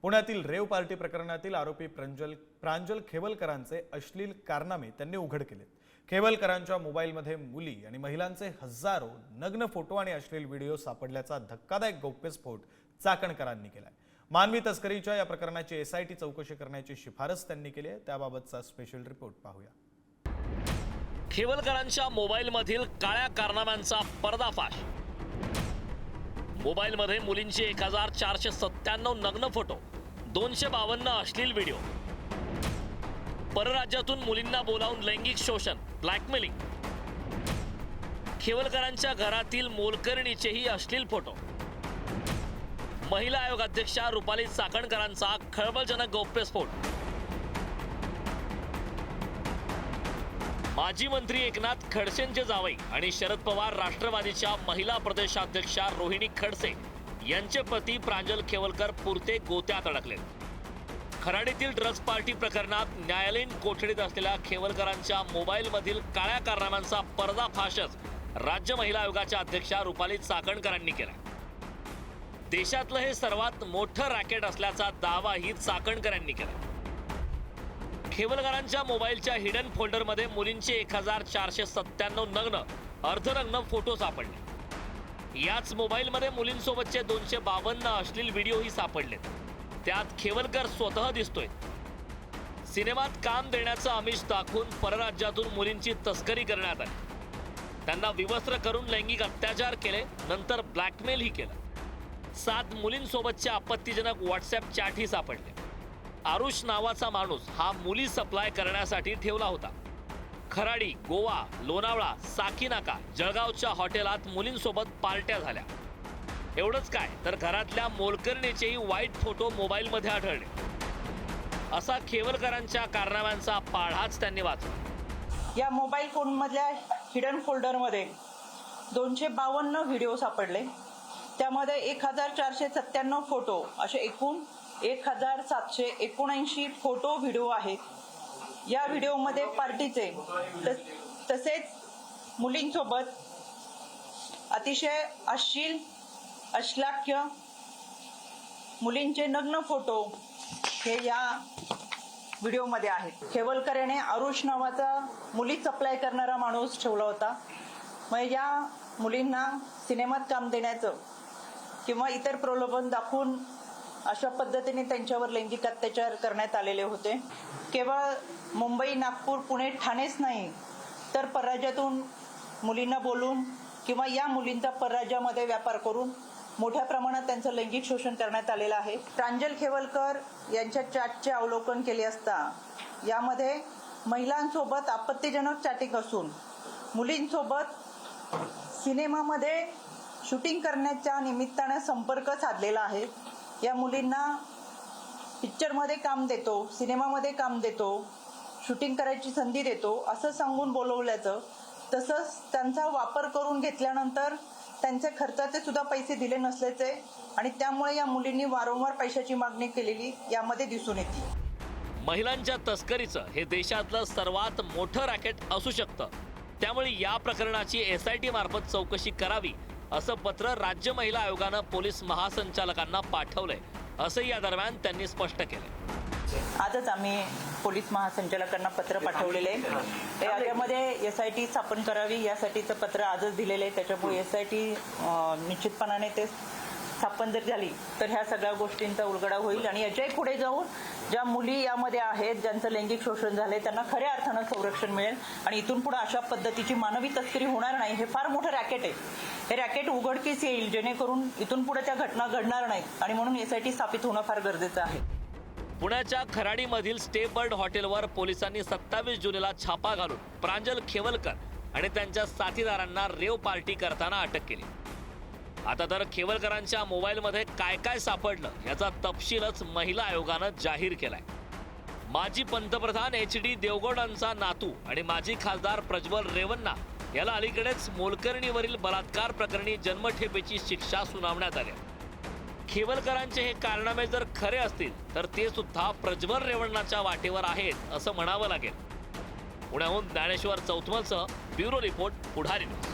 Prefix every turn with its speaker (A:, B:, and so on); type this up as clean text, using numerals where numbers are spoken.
A: पुण्यातील rave party प्रकरणातील आरोपी प्रांजल खेवलकरांचे अश्लील कारनामे त्यांनी उघड केलेत। खेवलकरांच्या मोबाईलमध्ये मुली आणि महिलांचे हजारो नग्न फोटो आणि अश्लील व्हिडिओ सापडल्याचा धक्कादायक गौप्यस्फोट चाकणकरांनी केलाय। मानवी तस्करीच्या या प्रकरणाची एसआयटी चौकशी करण्याची शिफारस त्यांनी केली आहे। त्याबाबतचा स्पेशल रिपोर्ट पाहूया।
B: खेवलकरांच्या मोबाईलमधील काळ्या कारनाम्यांचा पर्दाफाश। मोबाईलमध्ये मुलींचे 1497 नग्न फोटो, 252 अश्लील व्हिडिओ, परराज्यातून मुलींना बोलावून लैंगिक शोषण, ब्लॅकमेलिंग, खेवलकरांच्या घरातील मोलकरणीचेही अश्लील फोटो, महिला आयोग अध्यक्षा रुपाली चाकणकरांचा खळबळजनक गौप्यस्फोट, माजी मंत्री एकनाथ खडसेंचे जावई आणि शरद पवार राष्ट्रवादीच्या महिला प्रदेशाध्यक्षा रोहिणी खडसे यांचे पती प्रांजल खेवलकर पुरते गोत्यात अडकले। खराडीतील ड्रग्ज पार्टी प्रकरणात न्यायालयीन कोठडीत असलेल्या खेवलकरांच्या मोबाईलमधील काळ्या कारनाम्यांचा पर्दाफाशच राज्य महिला आयोगाच्या अध्यक्षा रुपाली चाकणकरांनी केला। देशातलं हे सर्वात मोठं रॅकेट असल्याचा दावाही चाकणकरांनी केला। खेवलकरांच्या मोबाईलच्या हिडन फोल्डरमध्ये मुलींचे 1497 नग्न अर्धनग्न फोटो सापडले। याच मोबाईलमध्ये मुलींसोबतचे 252 अश्लील व्हिडिओही सापडलेत। त्यात खेवलकर स्वतः दिसतोय। सिनेमात काम देण्याचं आमिष दाखवून परराज्यातून मुलींची तस्करी करण्यात आली। त्यांना विवस्त्र करून लैंगिक अत्याचार केले, नंतर ब्लॅकमेलही केलं। 7 मुलींसोबतचे आपत्तीजनक व्हॉट्सअप चॅटही सापडले। आरुष नावाचा माणूस हा मुली सप्लाय करण्यासाठी ठेवला होता। खराडी, गोवा, लोणावळा, साकीनाका, जळगावच्या हॉटेलात मुलींसोबत पार्ट्या झाल्या। एवढंच काय तर घरातल्या मोलकरणीचेही वाईट फोटो मोबाईलमध्ये आढळले। असा खेवलकरांच्या कारनाम्यांचा पाढाच त्यांनी वाचला।
C: या मोबाईल फोनमधल्या हिडन फोल्डरमध्ये 252 व्हिडिओ सापडले। त्यामध्ये 1497 फोटो असे एकूण 1779 फोटो व्हिडिओ आहेत। या व्हिडिओमध्ये पार्टीचे तसेच मुलींसोबत अतिशय अश्लील मुलींचे नग्न फोटो हे या व्हिडिओमध्ये आहेत। खेवलकर याने आरुष नावाचा मुली सप्लाय करणारा माणूस ठेवला होता। मग या मुलींना सिनेमात काम देण्याचं किंवा इतर प्रलोभन दाखवून अशा पद्धतीने त्यांच्यावर लैंगिक अत्याचार करण्यात आलेले होते। केवळ मुंबई, नागपूर, पुणे, ठाणेच नाही तर परराज्यातून मुलींना बोलून किंवा या मुलींचा परराज्यामध्ये व्यापार करून मोठ्या प्रमाणात त्यांचं लैंगिक शोषण करण्यात आलेलं आहे। प्रांजल खेवलकर यांच्या चॅटचे अवलोकन केले असता यामध्ये महिलांसोबत आपत्तीजनक चॅटिंग असून मुलींसोबत सिनेमामध्ये शूटिंग करण्याच्या निमित्ताने संपर्क साधलेला आहे। या मुलींना पिक्चरमध्ये काम देतो, सिनेमामध्ये काम देतो, शूटिंग करायची संधी देतो असं सांगून बोलवल्याचं, तसंच त्यांचा वापर करून घेतल्यानंतर त्यांचे खर्चाचे सुद्धा पैसे दिले नसल्याचे आणि त्यामुळे या मुलींनी वारंवार पैशाची मागणी केलेली यामध्ये दिसून येते।
B: महिलांच्या तस्करीचं हे देशातलं सर्वात मोठं रॅकेट असू शकतं। त्यामुळे या प्रकरणाची एसआयटी मार्फत चौकशी करावी असं पत्र राज्य महिला आयोगानं पोलीस महासंचालकांना पाठवलंय, असं या दरम्यान त्यांनी स्पष्ट केलं।
C: आजच आम्ही पोलीस महासंचालकांना पत्र पाठवलेले आहे। यामध्ये एसआयटी स्थापन करावी यासाठीचं पत्र आजच दिलेलं आहे। त्याच्यामुळे एसआयटी निश्चितपणाने ते स्थापन जर झाली तर ह्या सगळ्या गोष्टींचा उलगडा होईल आणि याच्याही पुढे जाऊन ज्या मुली यामध्ये आहेत, ज्यांचं लैंगिक शोषण झालंय, त्यांना खऱ्या अर्थानं संरक्षण मिळेल आणि इथून पुढे अशा पद्धतीची मानवी तस्करी होणार नाही। हे फार मोठं रॅकेट आहे। हे रॅकेट उघडकीस येईल जेणेकरून इथून पुढे त्या घटना घडणार नाहीत आणि म्हणून एसआयटी स्थापित होणं फार गरजेचं आहे।
B: पुण्याच्या खराडीमधील स्टे बर्ड हॉटेलवर पोलिसांनी 27 जुलैला छापा घालून प्रांजल खेवलकर आणि त्यांच्या साथीदारांना रेव पार्टी करताना अटक केली। आता तर खेवलकरांच्या मोबाईलमध्ये काय काय सापडलं याचा तपशीलच महिला आयोगानं जाहीर केलाय। माजी पंतप्रधान HD देवगौडांचा नातू आणि माजी खासदार प्रज्वल रेवन्ना याला अलीकडेच मोलकरणीवरील बलात्कार प्रकरणी जन्मठेपेची शिक्षा सुनावण्यात आली। खेवलकरांचे हे कारनामे जर खरे असतील तर ते सुद्धा प्रज्वल रेवन्नाच्या वाटेवर आहेत असं म्हणावं लागेल। पुण्याहून ज्ञानेश्वर चौथमलसह ब्युरो रिपोर्ट, पुढारी न्यूज।